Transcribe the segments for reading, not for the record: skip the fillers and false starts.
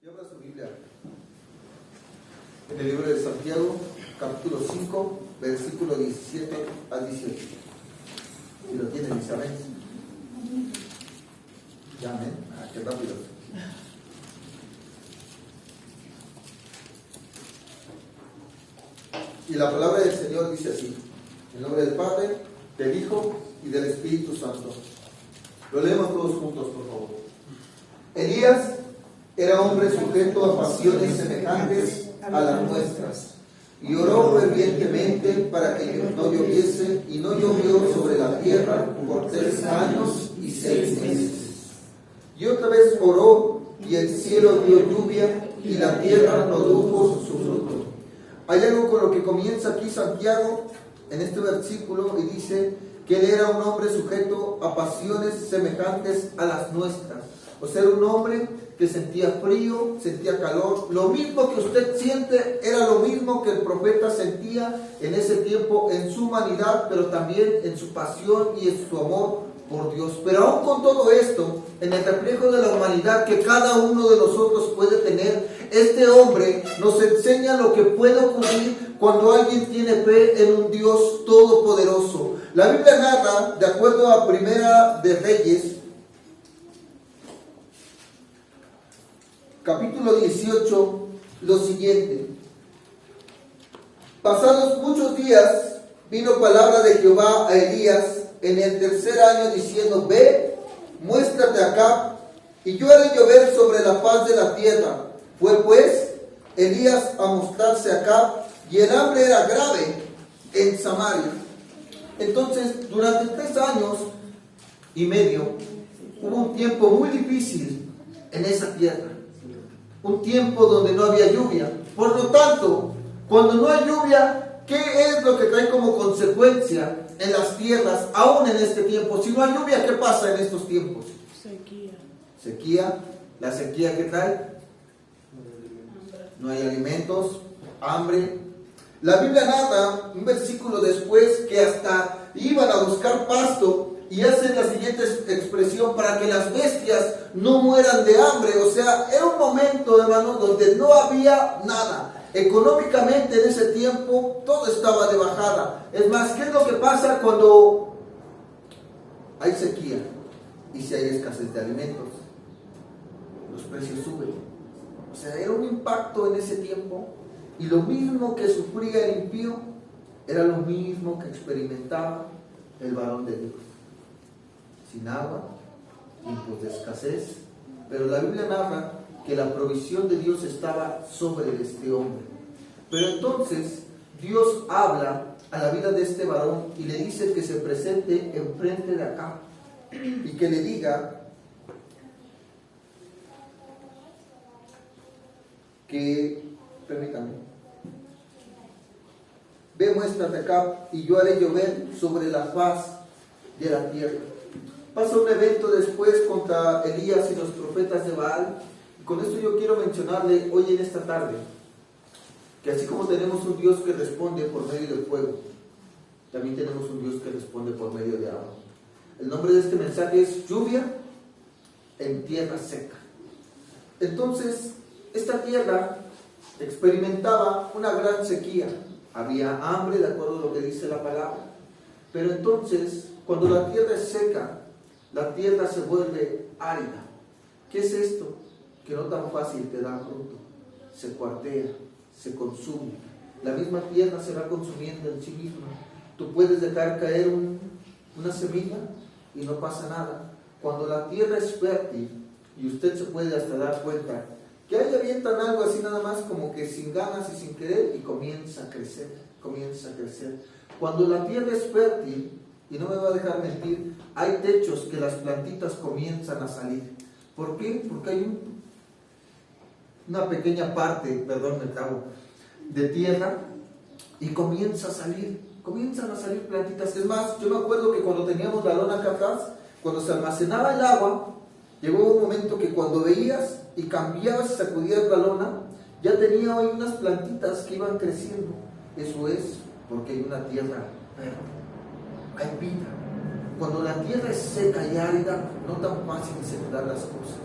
Y abra su Biblia en el libro de Santiago, capítulo 5, versículo 17 al 18. Si lo tienen, Isabel. Llamen. Qué rápido. Y la palabra del Señor dice así: en nombre del Padre, del Hijo y del Espíritu Santo. Lo leemos todos juntos, por favor. Elías era hombre sujeto a pasiones semejantes a las nuestras, y oró fervientemente para que no lloviese, y no llovió sobre la tierra por 3 años y 6 meses. Y otra vez oró, y el cielo dio lluvia, y la tierra produjo su fruto. Hay algo con lo que comienza aquí Santiago en este versículo, y dice que él era un hombre sujeto a pasiones semejantes a las nuestras. O sea, era un hombre que sentía frío, sentía calor. Lo mismo que usted siente era lo mismo que el profeta sentía en ese tiempo en su humanidad, pero también en su pasión y en su amor por Dios. Pero aún con todo esto, en el reflejo de la humanidad que cada uno de nosotros puede tener, este hombre nos enseña lo que puede ocurrir cuando alguien tiene fe en un Dios todopoderoso. La Biblia narra, de acuerdo a Primera de Reyes, capítulo 18, lo siguiente: pasados muchos días, vino palabra de Jehová a Elías en el 3er año, diciendo: ve, muéstrate acá, y yo haré llover sobre la faz de la tierra. Fue pues Elías a mostrarse acá, y el hambre era grave en Samaria. Entonces, durante 3 años y medio, hubo un tiempo muy difícil en esa tierra. Un tiempo donde no había lluvia. Por lo tanto, cuando no hay lluvia, ¿qué es lo que trae como consecuencia en las tierras, aún en este tiempo? Si no hay lluvia, ¿qué pasa en estos tiempos? Sequía. Sequía. ¿La sequía qué trae? No hay alimentos, hambre. La Biblia narra un versículo después que hasta iban a buscar pasto, y hacen la siguiente expresión: para que las bestias no mueran de hambre. O sea, era un momento, hermano, donde no había nada. Económicamente en ese tiempo todo estaba de bajada. Es más, ¿qué es lo que pasa cuando hay sequía y si hay escasez de alimentos? Los precios suben. O sea, era un impacto en ese tiempo, y lo mismo que sufría el impío era lo mismo que experimentaba el varón de Dios. Sin agua, tiempos de escasez, pero la Biblia narra que la provisión de Dios estaba sobre este hombre. Pero entonces Dios habla a la vida de este varón y le dice que se presente enfrente de acá y que le diga que, permítame, ve, muéstrate acá, y yo haré llover sobre la faz de la tierra. Pasa un evento después contra Elías y los profetas de Baal. Y con esto yo quiero mencionarle hoy en esta tarde que así como tenemos un Dios que responde por medio del fuego, también tenemos un Dios que responde por medio de agua. El nombre de este mensaje es lluvia en tierra seca. Entonces, esta tierra experimentaba una gran sequía. Había hambre, de acuerdo a lo que dice la palabra. Pero entonces, cuando la tierra es seca, la tierra se vuelve árida. ¿Qué es esto? Que no tan fácil te da fruto. Se cuartea, se consume. La misma tierra se va consumiendo en sí misma. Tú puedes dejar caer una semilla y no pasa nada. Cuando la tierra es fértil, y usted se puede hasta dar cuenta que ahí avientan algo así nada más como que sin ganas y sin querer, y comienza a crecer, comienza a crecer. Cuando la tierra es fértil, y no me va a dejar mentir, hay techos que las plantitas comienzan a salir. ¿Por qué? Porque hay una pequeña parte, perdón, me trago, de tierra, y comienzan a salir plantitas. Es más, yo me acuerdo que cuando teníamos la lona acá atrás, cuando se almacenaba el agua, llegó un momento que cuando veías y cambiabas y sacudías la lona, ya tenía hoy unas plantitas que iban creciendo. Eso es porque hay una tierra verde. Hay vida. Cuando la tierra es seca y árida, no tan fácil de sembrar las cosas.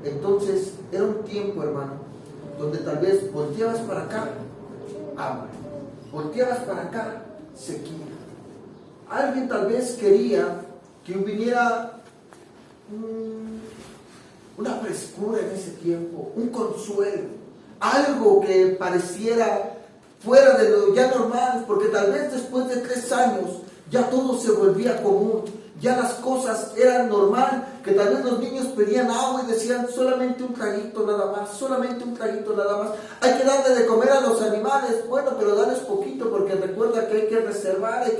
Entonces era un tiempo, hermano, donde tal vez volteabas para acá, hambre, volteabas para acá, sequía. Alguien tal vez quería que viniera una frescura en ese tiempo, un consuelo, algo que pareciera fuera de lo ya normal, porque tal vez después de 3 años ya todo se volvía común, ya las cosas eran normal, que tal vez los niños pedían agua y decían solamente un traguito nada más, solamente un traguito nada más. Hay que darle de comer a los animales, bueno, pero darles poquito, porque recuerda que hay que reservar.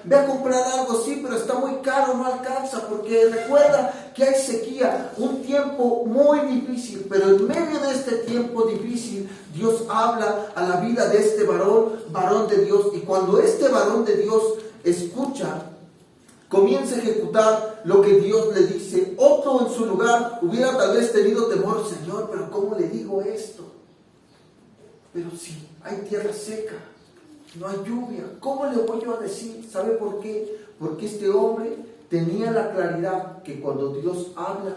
Ve a comprar algo, sí, pero está muy caro, no alcanza, porque recuerda que hay sequía, un tiempo muy difícil, pero en medio de este tiempo difícil, Dios habla a la vida de este varón de Dios, y cuando este varón de Dios escucha, comienza a ejecutar lo que Dios le dice. Otro en su lugar hubiera tal vez tenido temor, Señor, pero ¿cómo le digo esto? Pero si hay tierra seca, no hay lluvia, ¿cómo le voy yo a decir? ¿Sabe por qué? Porque este hombre tenía la claridad que cuando Dios habla,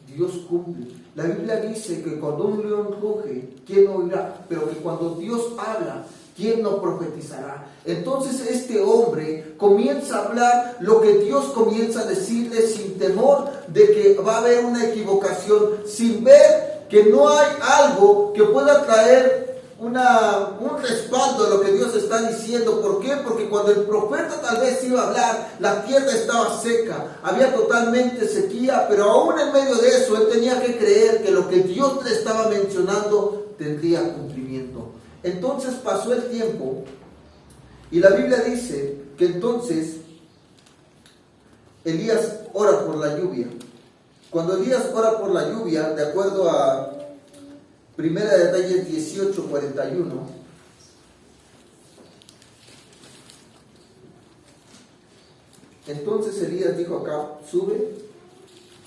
Dios cumple. La Biblia dice que cuando un león ruge, ¿quién oirá? Pero que cuando Dios habla, ¿quién no profetizará? Entonces este hombre comienza a hablar lo que Dios comienza a decirle sin temor de que va a haber una equivocación, sin ver que no hay algo que pueda traer un respaldo a lo que Dios está diciendo. ¿Por qué? Porque cuando el profeta tal vez iba a hablar, la tierra estaba seca, había totalmente sequía, pero aún en medio de eso él tenía que creer que lo que Dios le estaba mencionando tendría cumplimiento. Entonces pasó el tiempo y la Biblia dice que entonces Elías ora por la lluvia. Cuando Elías ora por la lluvia, de acuerdo a Primera de Reyes 18:41, entonces Elías dijo acá: sube,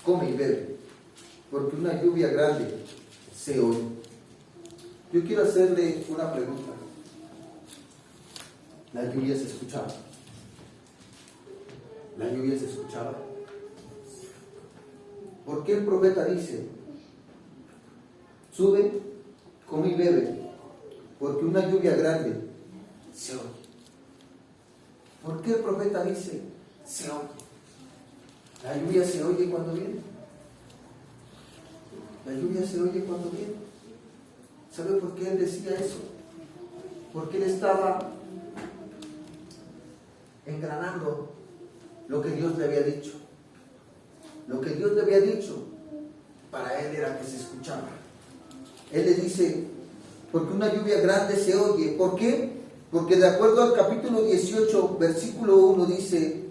come y bebe, porque una lluvia grande se oye. Yo quiero hacerle una pregunta. ¿La lluvia se escuchaba? ¿La lluvia se escuchaba? ¿Por qué el profeta dice: sube, come y bebe, porque una lluvia grande se oye? ¿Por qué el profeta dice se oye? ¿La lluvia se oye cuando viene? ¿La lluvia se oye cuando viene? ¿Sabe por qué él decía eso? Porque él estaba engranando lo que Dios le había dicho. Lo que Dios le había dicho para él era que se escuchara. Él le dice: porque una lluvia grande se oye. ¿Por qué? Porque de acuerdo al capítulo 18, versículo 1 dice: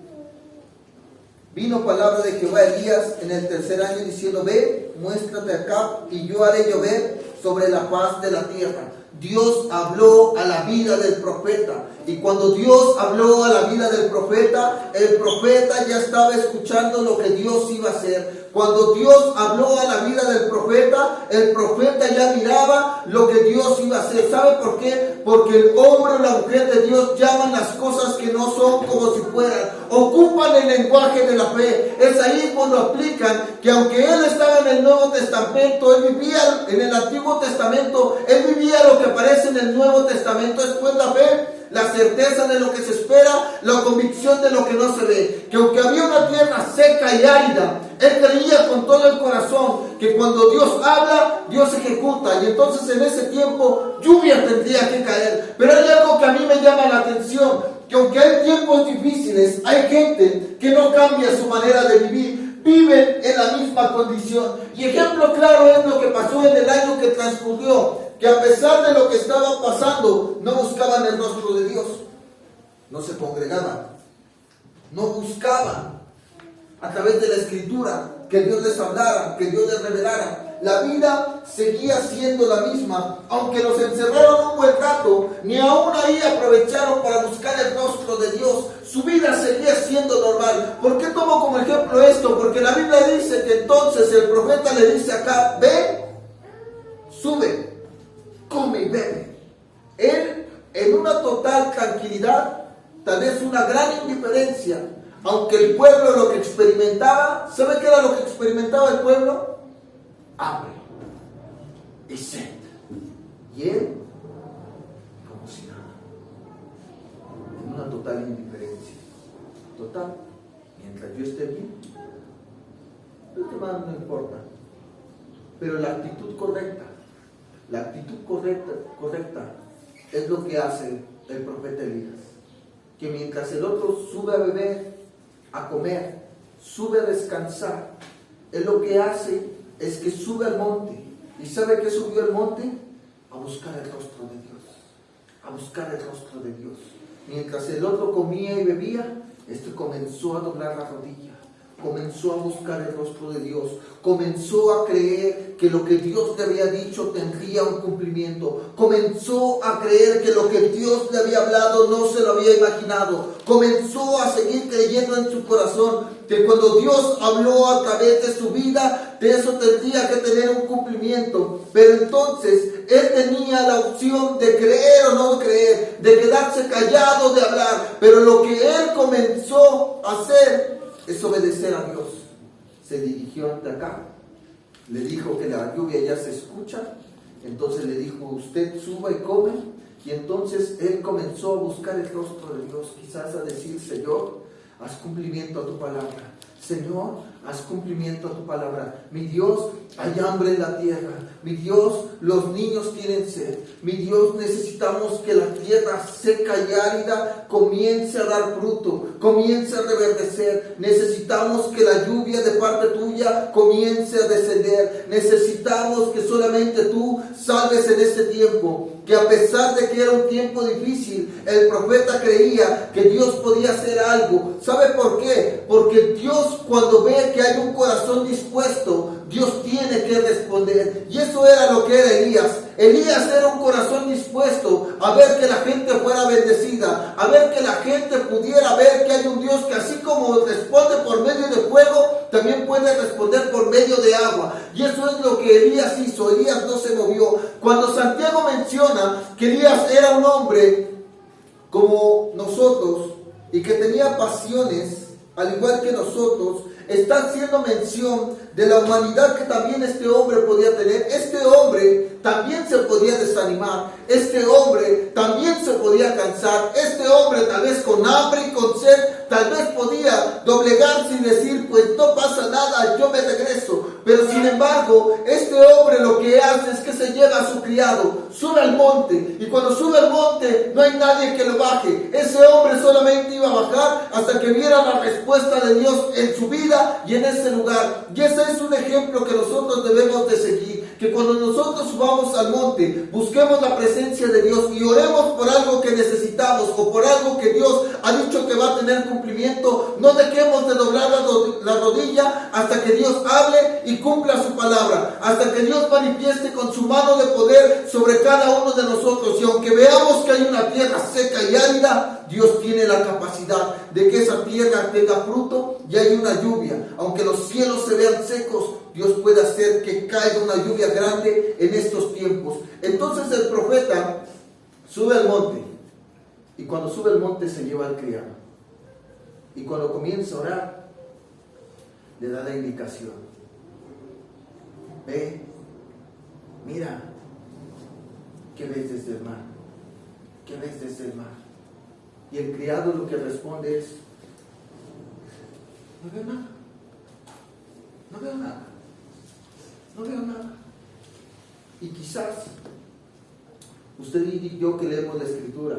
vino palabra de Jehová a Elías en el 3er año diciendo: ve, muéstrate acá y yo haré llover sobre la faz de la tierra. Dios habló a la vida del profeta, y cuando Dios habló a la vida del profeta, el profeta ya estaba escuchando lo que Dios iba a hacer. Cuando Dios habló a la vida del profeta, el profeta ya miraba lo que Dios iba a hacer. ¿Sabe por qué? Porque el hombre o la mujer de Dios llaman las cosas que no son como si fueran. Ocupan el lenguaje de la fe. Es ahí cuando aplican que aunque él estaba en el Nuevo Testamento, él vivía en el Antiguo Testamento, él vivía lo que aparece en el Nuevo Testamento. Después la fe, la certeza de lo que se espera, la convicción de lo que no se ve. Que aunque había una tierra seca y árida, él creía con todo el corazón que cuando Dios habla, Dios ejecuta. Y entonces en ese tiempo lluvia tendría que caer. Pero hay algo que a mí me llama la atención, que aunque hay tiempos difíciles, hay gente que no cambia su manera de vivir. Viven en la misma condición. Y ejemplo claro es lo que pasó en el año que transcurrió, que a pesar de lo que estaba pasando, no buscaban el rostro de Dios, no se congregaban, no buscaban a través de la Escritura que Dios les hablara, que Dios les revelara. La vida seguía siendo la misma, aunque los encerraron un buen rato, ni aún ahí aprovecharon para buscar el rostro de Dios. Su vida seguía siendo normal. ¿Por qué tomo como ejemplo esto? Porque la Biblia dice que entonces el profeta le dice acá: ve, sube, come y bebe. Él, en una total tranquilidad, tal vez una gran indiferencia, aunque el pueblo lo que experimentaba, ¿sabe qué era lo que experimentaba el pueblo? hambre y sed. Y él, como si nada, en una total indiferencia. Total, mientras yo esté bien, los demás no importa. Pero la actitud correcta es lo que hace el profeta Elías. Que mientras el otro sube a beber, a comer, sube a descansar, él lo que hace es que sube al monte. ¿Y sabe qué subió al monte? A buscar el rostro de Dios. A buscar el rostro de Dios. Mientras el otro comía y bebía, este comenzó a doblar la rodilla. Comenzó a buscar el rostro de Dios. Comenzó a creer que lo que Dios le había dicho tendría un cumplimiento. Comenzó a creer que lo que Dios le había hablado no se lo había imaginado. Comenzó a seguir creyendo en su corazón que cuando Dios habló a través de su vida, de eso tendría que tener un cumplimiento. Pero entonces él tenía la opción de creer o no creer, de quedarse callado, de hablar. Pero lo que él comenzó a hacer es obedecer a Dios. Se dirigió ante acá, le dijo que la lluvia ya se escucha, entonces le dijo, usted suba y come, y entonces él comenzó a buscar el rostro de Dios, quizás a decir, Señor, haz cumplimiento a tu palabra. Señor, haz cumplimiento a tu palabra. Mi Dios, hay hambre en la tierra. Mi Dios, los niños tienen sed. Mi Dios, necesitamos que la tierra seca y árida comience a dar fruto, comience a reverdecer. Necesitamos que la lluvia de parte tuya comience a descender. Necesitamos que solamente tú salves en este tiempo. Que a pesar de que era un tiempo difícil, el profeta creía que Dios podía hacer algo. ¿Sabe por qué? Porque Dios, cuando ve que hay un corazón dispuesto, Dios tiene que responder. Y eso era lo que era Elías. Elías era un corazón dispuesto a ver que la gente fuera bendecida, a ver que la gente pudiera ver que hay un Dios que así como responde por medio de fuego, también puede responder por medio de agua. Y eso es lo que Elías hizo. Elías no se movió. Cuando Santiago menciona que Elías era un hombre como nosotros y que tenía pasiones al igual que nosotros, está haciendo mención de la humanidad que también este hombre podía tener. Este hombre también se podía desanimar. Este hombre también se podía cansar. Este hombre tal vez con hambre y con sed, tal vez podía doblegarse y decir, pues no pasa nada, yo me regreso. Pero sin embargo, este hombre lo que hace es que se lleva a su criado, sube al monte, y cuando sube al monte no hay nadie que lo baje. Ese hombre solamente iba a bajar hasta que viera la respuesta de Dios en su vida y en ese lugar. Y ese es un ejemplo que nosotros debemos de seguir. Que cuando nosotros subamos al monte, busquemos la presencia de Dios y oremos por algo que necesitamos o por algo que Dios ha dicho que va a tener cumplimiento, no dejemos de doblar la rodilla hasta que Dios hable y cumpla su palabra, hasta que Dios manifieste con su mano de poder sobre cada uno de nosotros. Y aunque veamos que hay una tierra seca y árida, Dios tiene la capacidad de que esa tierra tenga fruto y haya una lluvia. Aunque los cielos se vean secos, Dios puede hacer que caiga una lluvia grande en estos tiempos. Entonces el profeta sube al monte, y cuando sube al monte se lleva al criado. Y cuando comienza a orar, le da la indicación. Ve, mira, ¿qué ves desde el mar? ¿Qué ves desde el mar? Y el criado lo que responde es, no veo nada, no veo nada, no veo nada. Y quizás usted y yo que leemos la Escritura,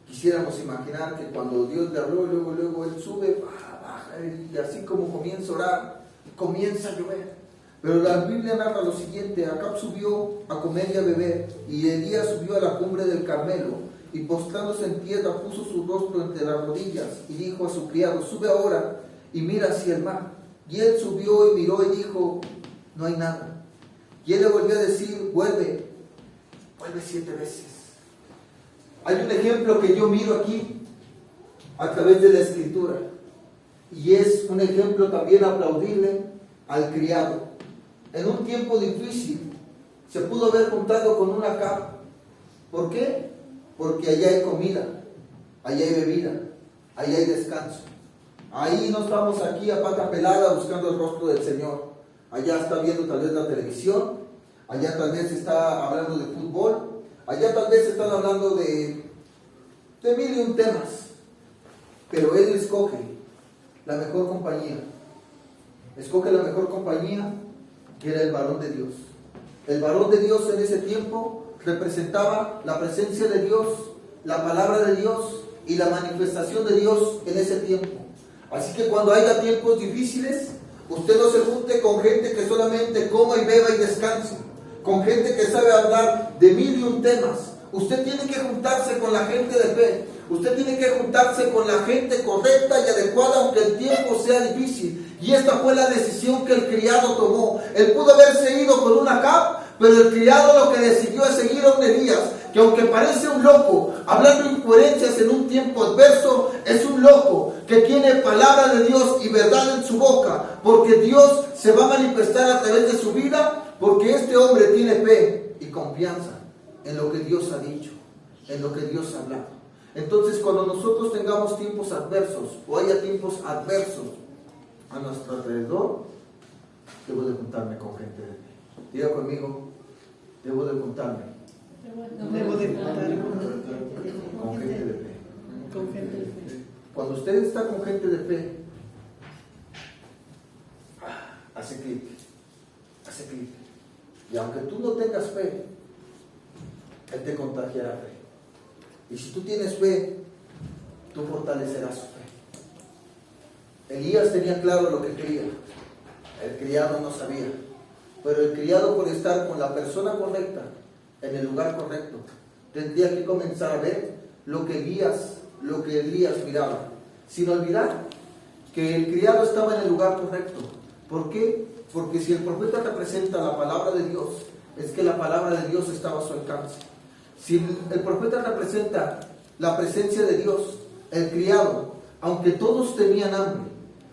quisiéramos imaginar que cuando Dios le habló, luego él sube, baja, y así como comienza a orar, comienza a llover. Pero la Biblia narra lo siguiente: Acab subió a comer y a beber, y Elías subió a la cumbre del Carmelo, y postrándose en tierra puso su rostro entre las rodillas, y dijo a su criado, sube ahora y mira hacia el mar. Y él subió y miró y dijo, no hay nada. Y él le volvió a decir, vuelve 7 veces. Hay un ejemplo que yo miro aquí a través de la Escritura, y es un ejemplo también aplaudible al criado. En un tiempo difícil se pudo haber juntado con una capa. ¿Por qué? Porque allá hay comida, allá hay bebida, allá hay descanso. Ahí no estamos aquí a pata pelada buscando el rostro del Señor. allá está viendo tal vez la televisión, allá tal vez está hablando de fútbol, allá tal vez están hablando de mil y un temas, pero él escoge la mejor compañía. Escoge la mejor compañía, que era el varón de Dios. El varón de Dios en ese tiempo representaba la presencia de Dios, la palabra de Dios y la manifestación de Dios en ese tiempo. Así que cuando haya tiempos difíciles, usted no se junte con gente que solamente coma y beba y descanse, con gente que sabe hablar de mil y un temas. Usted tiene que juntarse con la gente de fe. Usted tiene que juntarse con la gente correcta y adecuada, aunque el tiempo sea difícil. Y esta fue la decisión que el criado tomó. Él pudo haberse ido con una Acab, pero el criado lo que decidió es seguir a un Elías, que aunque parece un loco, hablando incoherencias en un tiempo adverso, es un loco que tiene palabra de Dios y verdad en su boca, porque Dios se va a manifestar a través de su vida, porque este hombre tiene fe y confianza en lo que Dios ha dicho, en lo que Dios ha hablado. Entonces, cuando nosotros tengamos tiempos adversos o haya tiempos adversos a nuestro alrededor, debo de juntarme con gente de fe. Diga conmigo, debo de juntarme. Debo de juntarme Con gente de fe. con gente de fe. Cuando usted está con gente de fe, hace clic, hace clic. Y aunque tú no tengas fe, Él te contagiará fe. Y si tú tienes fe, tú fortalecerás su fe. Elías tenía claro lo que quería. El criado no sabía. Pero el criado, por estar con la persona correcta, en el lugar correcto, tendría que comenzar a ver lo que Elías miraba. Sin olvidar que el criado estaba en el lugar correcto. ¿Por qué? Porque si el profeta representa la palabra de Dios, es que la palabra de Dios estaba a su alcance. Si el profeta representa la presencia de Dios, el criado, aunque todos tenían hambre,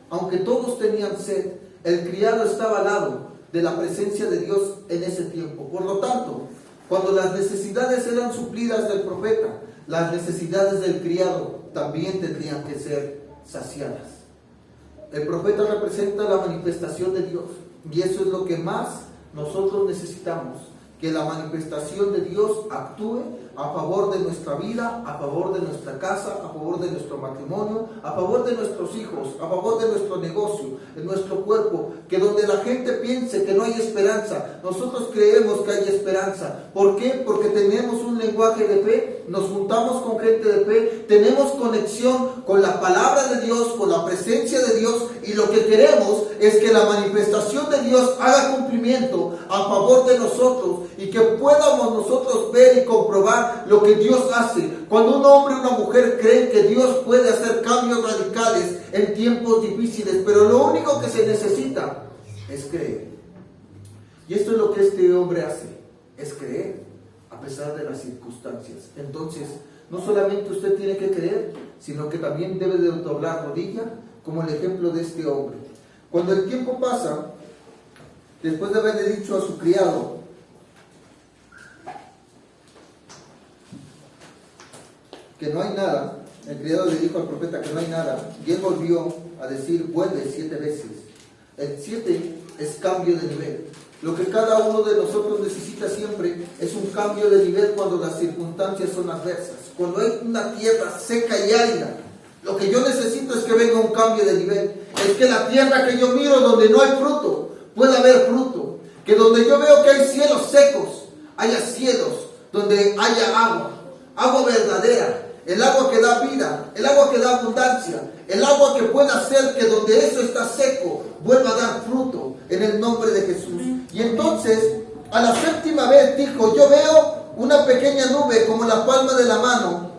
aunque todos tenían sed, el criado estaba al lado de la presencia de Dios en ese tiempo. Por lo tanto, cuando las necesidades eran suplidas del profeta, las necesidades del criado también tendrían que ser saciadas. El profeta representa la manifestación de Dios, y eso es lo que más nosotros necesitamos, que la manifestación de Dios actúe a favor de nuestra vida, a favor de nuestra casa, a favor de nuestro matrimonio, a favor de nuestros hijos, a favor de nuestro negocio, en nuestro cuerpo, que donde la gente piense que no hay esperanza, nosotros creemos que hay esperanza. ¿Por qué? Porque tenemos un lenguaje de fe, nos juntamos con gente de fe, tenemos conexión con la palabra de Dios, con la presencia de Dios, y lo que queremos es que la manifestación de Dios haga cumplimiento a favor de nosotros y que podamos nosotros ver y comprobar lo que Dios hace. Cuando un hombre o una mujer creen que Dios puede hacer cambios radicales en tiempos difíciles, pero lo único que se necesita es creer. Y esto es lo que este hombre hace, es creer a pesar de las circunstancias. Entonces, no solamente usted tiene que creer, sino que también debe de doblar rodilla, como el ejemplo de este hombre. Cuando el tiempo pasa, después de haberle dicho a su criado que no hay nada, el criado le dijo al profeta que no hay nada, y él volvió a decir, vuelve 7 veces. El 7 es cambio de nivel. Lo que cada uno de nosotros necesita siempre es un cambio de nivel cuando las circunstancias son adversas. Cuando hay una tierra seca y árida, lo que yo necesito es que venga un cambio de nivel. Es que la tierra que yo miro donde no hay fruto, pueda haber fruto. Que donde yo veo que hay cielos secos, haya cielos donde haya agua, agua verdadera. El agua que da vida, el agua que da abundancia, el agua que pueda hacer que donde eso está seco vuelva a dar fruto en el nombre de Jesús. Y entonces, a la 7ª vez dijo, yo veo una pequeña nube como la palma de la mano,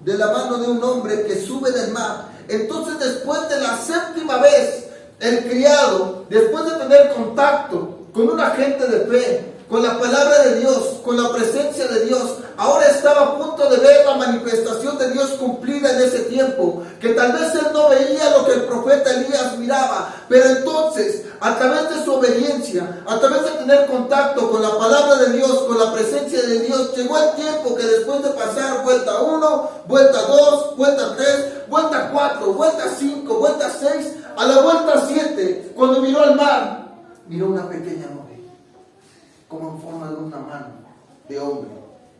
de la mano de un hombre que sube del mar. Entonces, después de la 7ª vez, el criado, después de tener contacto con un agente de fe, con la palabra de Dios, con la presencia de Dios, ahora estaba a punto de ver la manifestación de Dios cumplida en ese tiempo, que tal vez él no veía lo que el profeta Elías miraba, pero entonces a través de su obediencia, a través de tener contacto con la palabra de Dios, con la presencia de Dios, llegó el tiempo que después de pasar vuelta 1, vuelta 2, vuelta 3, vuelta 4, vuelta 5, vuelta 6, a la vuelta 7, cuando miró al mar, miró una pequeña nube, como en forma de una mano de hombre,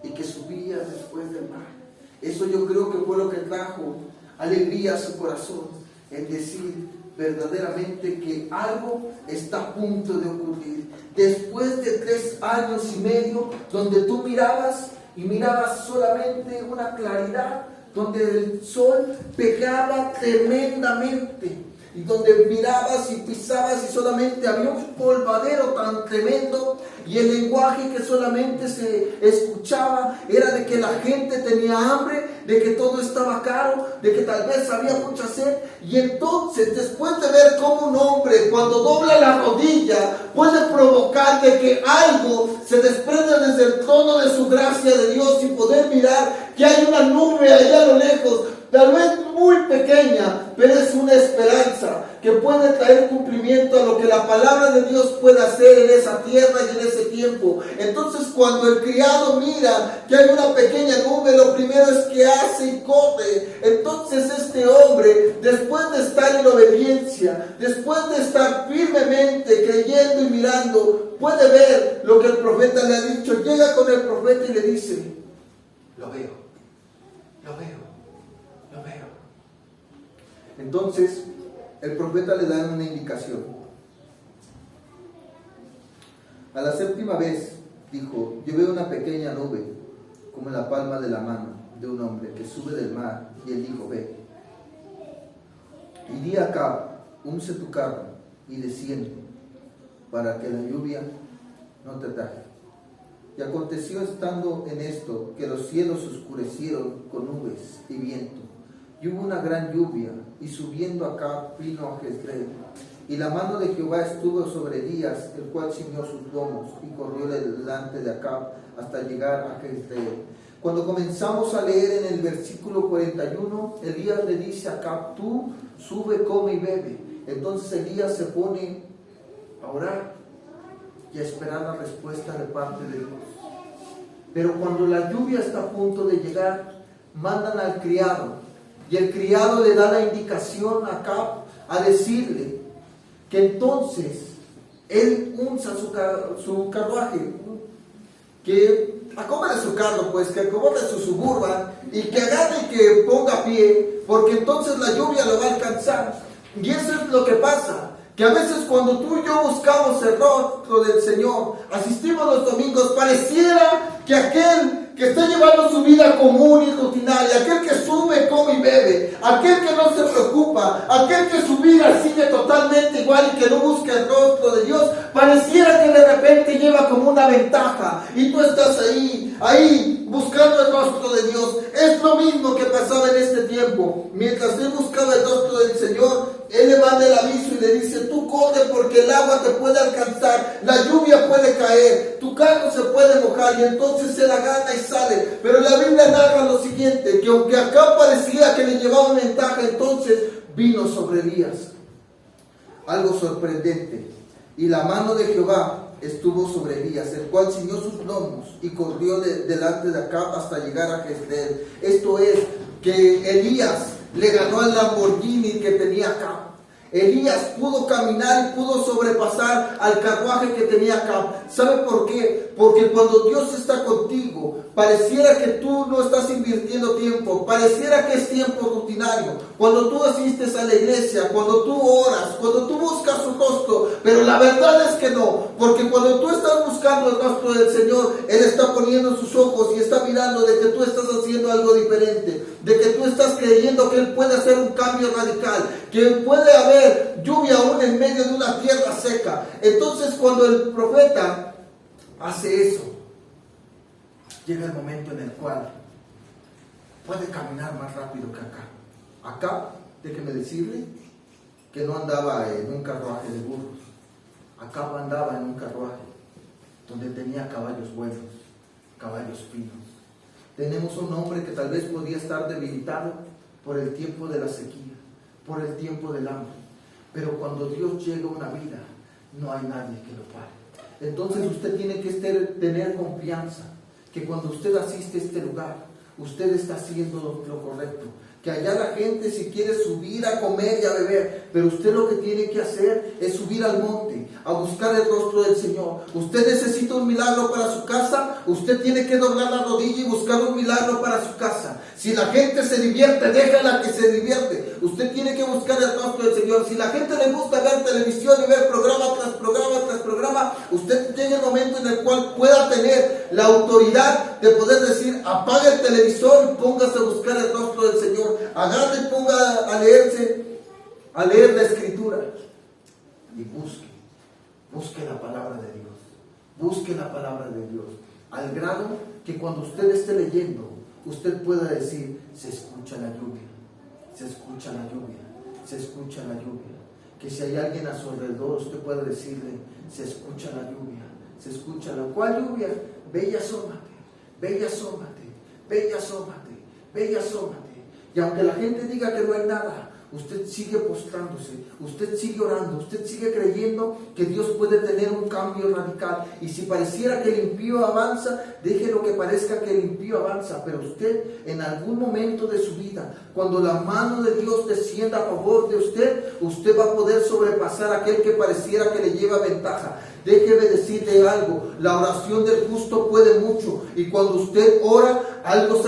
y que subía después del mar. Eso yo creo que fue lo que trajo alegría a su corazón, en decir verdaderamente que algo está a punto de ocurrir. Después de 3 años y medio, donde tú mirabas y mirabas solamente una claridad, donde el sol pegaba tremendamente, y donde mirabas y pisabas y solamente había un polvadero tan tremendo, y el lenguaje que solamente se escuchaba era de que la gente tenía hambre, de que todo estaba caro, de que tal vez había mucha sed. Y entonces, después de ver cómo un hombre cuando dobla la rodilla puede provocar de que algo se desprenda desde el trono de su gracia de Dios, y poder mirar que hay una nube allá a lo lejos, tal vez muy pequeña, pero es una esperanza que puede traer cumplimiento a lo que la palabra de Dios puede hacer en esa tierra y en ese tiempo. Entonces, cuando el criado mira que hay una pequeña nube, lo primero es que hace y corre. Entonces este hombre, después de estar en obediencia, después de estar firmemente creyendo y mirando, puede ver lo que el profeta le ha dicho. Llega con el profeta y le dice: lo veo, lo veo, lo veo. Entonces el profeta le da una indicación. A la 7ª vez dijo: yo veo una pequeña nube como en la palma de la mano de un hombre que sube del mar. Y él dijo: ve y di acá, unce tu carro y desciende, para que la lluvia no te ataje. Y aconteció, estando en esto, que los cielos se oscurecieron con nubes y viento, y hubo una gran lluvia, y subiendo acá vino a Jezreel. Y la mano de Jehová estuvo sobre Elías, el cual ciñó sus lomos y corrió delante de Acab hasta llegar a Jezreel. Cuando comenzamos a leer en el versículo 41, Elías le dice a Acab: tú sube, come y bebe. Entonces Elías se pone a orar y a esperar la respuesta de parte de Dios. Pero cuando la lluvia está a punto de llegar, mandan al criado, y el criado le da la indicación a Acab a decirle que entonces él unza su carruaje, que acomode su carro, pues, que acomode su suburban, y que agarre y que ponga pie, porque entonces la lluvia lo va a alcanzar. Y eso es lo que pasa, que a veces cuando tú y yo buscamos el rostro del Señor, asistimos los domingos, pareciera que aquel que está llevando su vida común y rutinaria, aquel que sube, come y bebe, aquel que no se preocupa, aquel que su vida sigue totalmente igual y que no busca el rostro de Dios, pareciera que de repente lleva como una ventaja, y tú estás ahí buscando el rostro de Dios. Es lo mismo que pasaba en este tiempo. Mientras él buscaba el rostro del Señor, él le manda el aviso y le dice: tú corre, porque el agua te puede alcanzar, la lluvia puede caer, tu carro se puede mojar. Y entonces él agarra y sale. Pero la Biblia narra lo siguiente, que aunque acá parecía que le llevaba ventaja, entonces vino sobre Elías algo sorprendente. Y la mano de Jehová estuvo sobre Elías, el cual ciñó sus lomos y corrió delante de Acab hasta llegar a Jezreel. Esto es, que Elías le ganó al Lamborghini que tenía Acab. Elías pudo caminar y pudo sobrepasar al carruaje que tenía Acab. ¿Sabe por qué? Porque cuando Dios está contigo, pareciera que tú no estás invirtiendo tiempo, pareciera que es tiempo rutinario. Cuando tú asistes a la iglesia, cuando tú oras, cuando tú buscas su rostro, pero la verdad es que no, porque cuando tú estás buscando el rostro del Señor, Él está poniendo sus ojos y está mirando de que tú estás haciendo algo diferente, de que tú estás creyendo que Él puede hacer un cambio radical, que puede haber lluvia aún en medio de una tierra seca. Entonces, cuando el profeta hace eso, llega el momento en el cual puede caminar más rápido que acá. Acá, déjeme decirle que no andaba en un carruaje de burros. Acá andaba en un carruaje donde tenía caballos buenos, caballos finos. Tenemos un hombre que tal vez podía estar debilitado por el tiempo de la sequía, por el tiempo del hambre. Pero cuando Dios llega a una vida, no hay nadie que lo pare. Entonces usted tiene que tener confianza que cuando usted asiste a este lugar, usted está haciendo lo correcto. Que allá la gente si quiere subir a comer y a beber, pero usted lo que tiene que hacer es subir al monte, a buscar el rostro del Señor. Usted necesita un milagro para su casa, usted tiene que doblar la rodilla y buscar un milagro para su casa. Si la gente se divierte, déjala que se divierte. Usted tiene que buscar el rostro del Señor. Si la gente le gusta ver televisión y ver programa tras programa tras programa, usted llega el momento en el cual pueda tener la autoridad de poder decir, apague el televisor y póngase a buscar el rostro del Señor. Agarre y ponga a leer la Escritura y busque la palabra de Dios, busque la palabra de Dios, al grado que cuando usted esté leyendo, usted pueda decir, se escucha la lluvia, se escucha la lluvia, se escucha la lluvia, que si hay alguien a su alrededor, usted pueda decirle, se escucha la lluvia, se escucha la... ¿Cuál lluvia? Ve y asómate, ve y asómate, ve y asómate, ve y asómate. Y aunque la gente diga que no hay nada, usted sigue postrándose, usted sigue orando, usted sigue creyendo que Dios puede tener un cambio radical. Y si pareciera que el impío avanza, déjelo que parezca que el impío avanza, pero usted en algún momento de su vida, cuando la mano de Dios descienda a favor de usted, usted va a poder sobrepasar a aquel que pareciera que le lleva ventaja. Déjeme decirle algo, la oración del justo puede mucho, y cuando usted ora, algo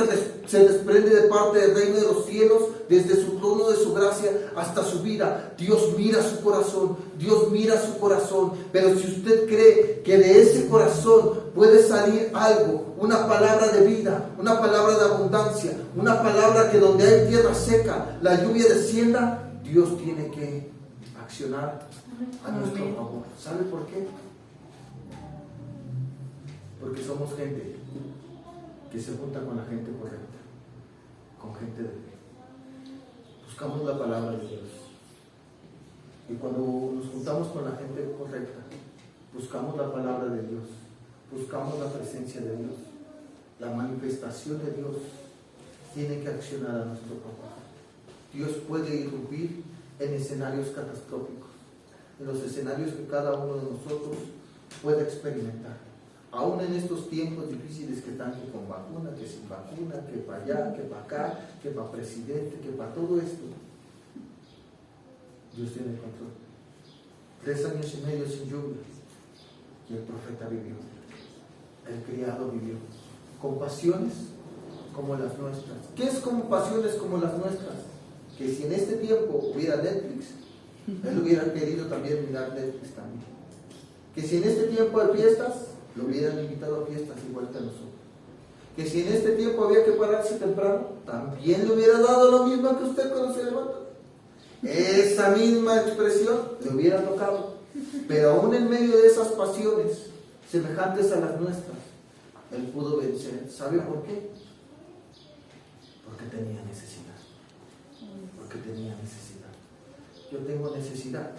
se desprende de parte del reino de los cielos, desde su trono de su gracia hasta su vida. Dios mira su corazón, Dios mira su corazón, pero si usted cree que de ese corazón puede salir algo, una palabra de vida, una palabra de abundancia, una palabra que donde hay tierra seca, la lluvia descienda, Dios tiene que accionar a nuestro favor. ¿Sabe por qué? Porque somos gente que se junta con la gente correcta, con gente de fe. Buscamos la palabra de Dios. Y cuando nos juntamos con la gente correcta, buscamos la palabra de Dios, buscamos la presencia de Dios, la manifestación de Dios tiene que accionar a nuestro favor. Dios puede irrumpir en escenarios catastróficos, en los escenarios que cada uno de nosotros puede experimentar. Aún en estos tiempos difíciles que están, que con vacuna, que sin vacuna, que para allá, que para acá, que para presidente, que para todo esto, Dios tiene el control. 3 años y medio sin lluvia, y el profeta vivió, el criado vivió, con pasiones como las nuestras. ¿Qué es con pasiones como las nuestras? Que si en este tiempo hubiera Netflix, él hubiera querido también mirar Netflix también. Que si en este tiempo hay fiestas, lo hubieran invitado a fiestas igual que a nosotros. Que si en este tiempo había que pararse temprano, también le hubiera dado lo mismo que usted cuando se levanta. Esa misma expresión le hubiera tocado. Pero aún en medio de esas pasiones semejantes a las nuestras, él pudo vencer. ¿Sabe por qué? Porque tenía necesidad. Porque tenía necesidad. Yo tengo necesidad,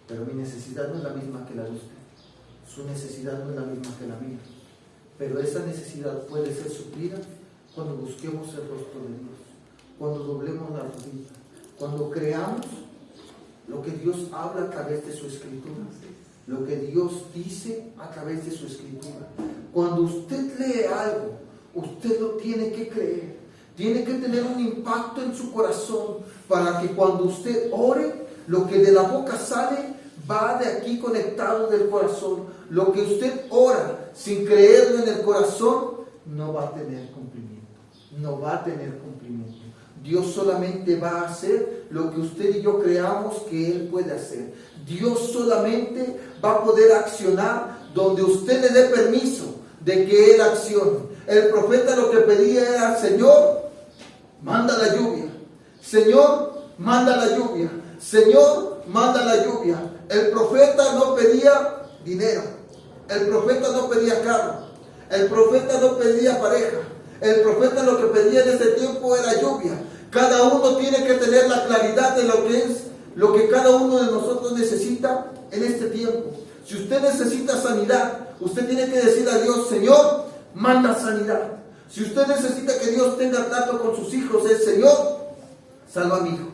pero mi necesidad no es la misma que la de usted. Su necesidad no es la misma que la mía, pero esa necesidad puede ser suplida cuando busquemos el rostro de Dios, cuando doblemos la rodilla, cuando creamos lo que Dios habla a través de su Escritura, lo que Dios dice a través de su Escritura. Cuando usted lee algo, usted lo tiene que creer, tiene que tener un impacto en su corazón para que cuando usted ore, lo que de la boca sale va de aquí conectado del corazón. Lo que usted ora sin creerlo en el corazón no va a tener cumplimiento. No va a tener cumplimiento. Dios solamente va a hacer lo que usted y yo creamos que Él puede hacer. Dios solamente va a poder accionar donde usted le dé permiso de que Él accione. El profeta lo que pedía era: Señor, manda la lluvia. Señor, manda la lluvia. Señor, manda la lluvia. El profeta no pedía dinero, el profeta no pedía carro, el profeta no pedía pareja, el profeta lo que pedía en ese tiempo era lluvia. Cada uno tiene que tener la claridad de lo que es, lo que cada uno de nosotros necesita en este tiempo. Si usted necesita sanidad, usted tiene que decir a Dios: Señor, manda sanidad. Si usted necesita que Dios tenga trato con sus hijos, es: Señor, salva a mi hijo,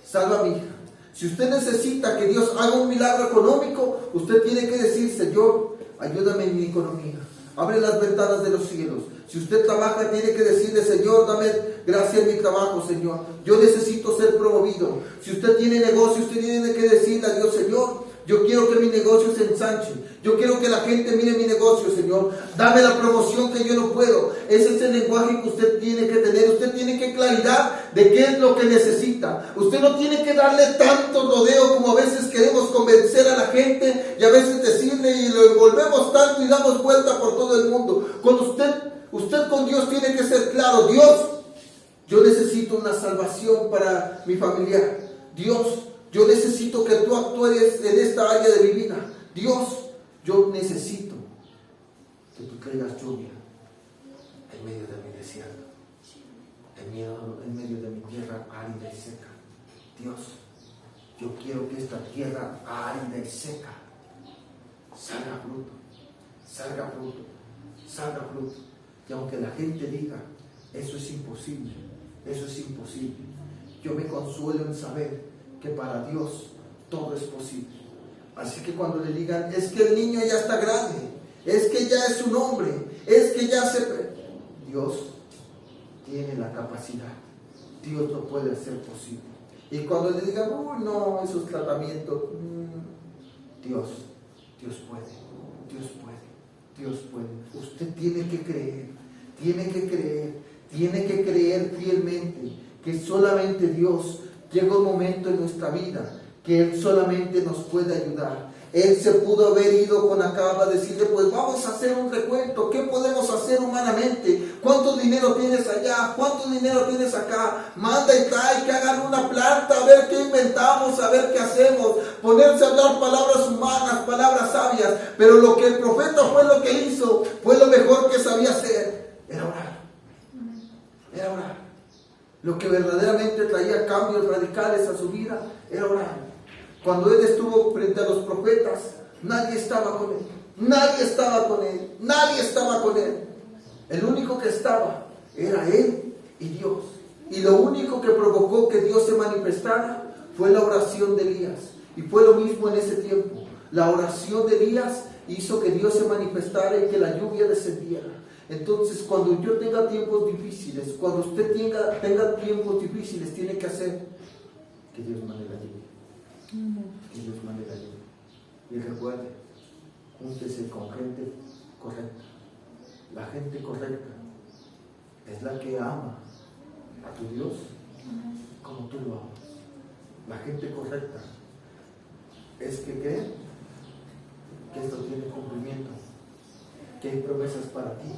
salva a mi hija. Si usted necesita que Dios haga un milagro económico, usted tiene que decir: Señor, ayúdame en mi economía. Abre las ventanas de los cielos. Si usted trabaja, tiene que decirle: Señor, dame gracia en mi trabajo, Señor. Yo necesito ser promovido. Si usted tiene negocio, usted tiene que decirle a Dios: Señor, yo quiero que mi negocio se ensanche. Yo quiero que la gente mire mi negocio, Señor. Dame la promoción que yo no puedo. Ese es el lenguaje que usted tiene que tener. Usted tiene que claridad de qué es lo que necesita. Usted no tiene que darle tanto rodeo como a veces queremos convencer a la gente y a veces decirle y lo envolvemos tanto y damos vuelta por todo el mundo. Con usted con Dios tiene que ser claro: Dios, yo necesito una salvación para mi familiar. Dios, yo necesito que tú actúes en esta área de mi vida. Dios, yo necesito que tú traigas lluvia en medio de mi desierto, en medio de mi tierra árida y seca. Dios, yo quiero que esta tierra árida y seca salga fruto, salga fruto, salga fruto. Y aunque la gente diga: eso es imposible, eso es imposible, yo me consuelo en saber que para Dios todo es posible. Así que cuando le digan: es que el niño ya está grande, es que ya es un hombre, es que ya Dios tiene la capacidad, Dios lo puede hacer posible. Y cuando le digan: no, esos tratamientos, Dios puede, Dios puede, Dios puede. Usted tiene que creer, tiene que creer fielmente que solamente Dios. Llega un momento en nuestra vida que Él solamente nos puede ayudar. Él se pudo haber ido con Acab a decirle: pues vamos a hacer un recuento. ¿Qué podemos hacer humanamente? ¿Cuánto dinero tienes allá? ¿Cuánto dinero tienes acá? Manda y trae, que hagan una planta, a ver qué inventamos, a ver qué hacemos. Ponerse a hablar palabras humanas, palabras sabias. Pero lo que el profeta fue lo que hizo, fue lo mejor que sabía hacer. Era orar. Era orar. Lo que verdaderamente traía cambios radicales a su vida era orar. Cuando él estuvo frente a los profetas, nadie estaba con él. Nadie estaba con él. Nadie estaba con él. El único que estaba era él y Dios. Y lo único que provocó que Dios se manifestara fue la oración de Elías. Y fue lo mismo en ese tiempo. La oración de Elías hizo que Dios se manifestara y que la lluvia descendiera. Entonces, cuando yo tenga tiempos difíciles, cuando usted tenga tiempos difíciles, tiene que hacer que Dios mande la lluvia. Que Dios mande la lluvia. Y recuerde, júntese con gente correcta. La gente correcta es la que ama a tu Dios como tú lo amas. La gente correcta es que cree que esto tiene cumplimiento, que hay promesas para ti,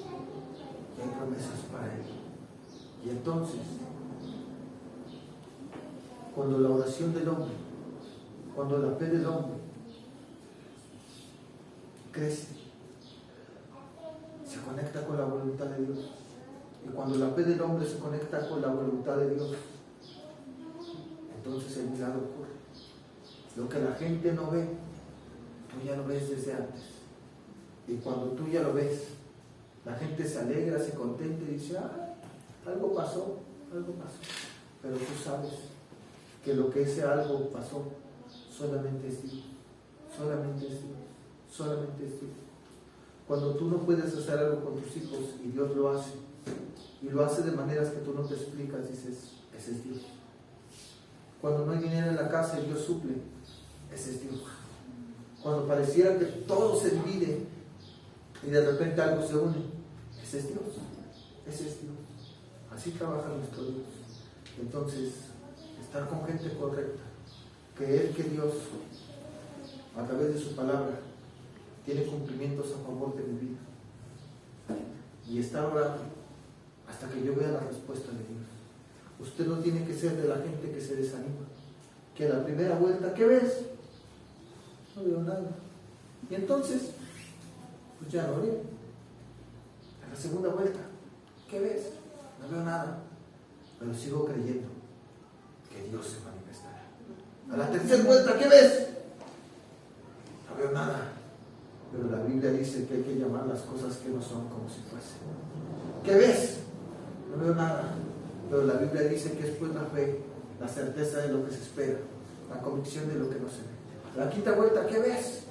que hay promesas para él. Y entonces, cuando la oración del hombre, cuando la fe del hombre crece, se conecta con la voluntad de Dios. Y cuando la fe del hombre se conecta con la voluntad de Dios, entonces el milagro ocurre. Lo que la gente no ve, tú ya lo ves desde antes. Y cuando tú ya lo ves, la gente se alegra, se contenta y dice: algo pasó. Pero tú sabes que lo que ese algo pasó solamente es Dios. Solamente es Dios. Solamente es Dios. Cuando tú no puedes hacer algo con tus hijos y Dios lo hace, y lo hace de maneras que tú no te explicas, dices: ese es Dios. Cuando no hay dinero en la casa y Dios suple, ese es Dios. Cuando pareciera que todo se divide y de repente algo se une, ese es Dios. Ese es Dios. Así trabaja nuestro Dios. Entonces, estar con gente correcta, creer que Dios, a través de su palabra, tiene cumplimientos a favor de mi vida, y estar orando hasta que yo vea la respuesta de Dios. Usted no tiene que ser de la gente que se desanima, que a la primera vuelta, ¿qué ves? No veo nada. Y entonces, pues ya no oré. A la segunda vuelta, ¿qué ves? No veo nada. Pero sigo creyendo que Dios se manifestará. A la tercera vuelta, ¿qué ves? No veo nada. Pero la Biblia dice que hay que llamar las cosas que no son como si fuesen. ¿Qué ves? No veo nada. Pero la Biblia dice que es pues la fe, la certeza de lo que se espera la convicción de lo que no se ve. La quinta vuelta, ¿qué ves?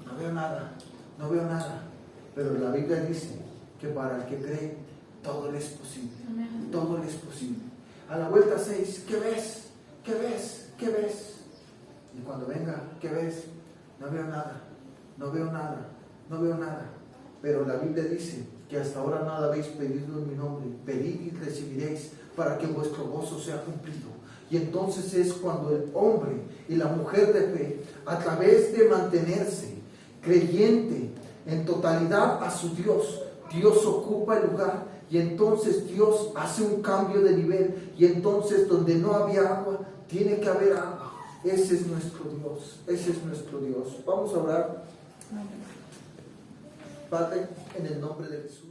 No veo nada, no veo nada. Pero la Biblia dice que para el que cree, todo le es posible. Todo le es posible. A la vuelta 6, ¿qué ves? ¿Qué ves? ¿Qué ves? Y cuando venga, ¿qué ves? No veo nada, no veo nada, no veo nada. Pero la Biblia dice que hasta ahora nada habéis pedido en mi nombre. Pedid y recibiréis para que vuestro gozo sea cumplido. Y entonces es cuando el hombre y la mujer de fe, a través de mantenerse creyente en totalidad a su Dios, Dios ocupa el lugar y entonces Dios hace un cambio de nivel y entonces donde no había agua, tiene que haber agua. Ese es nuestro Dios, ese es nuestro Dios. Vamos a orar. Padre, en el nombre de Jesús.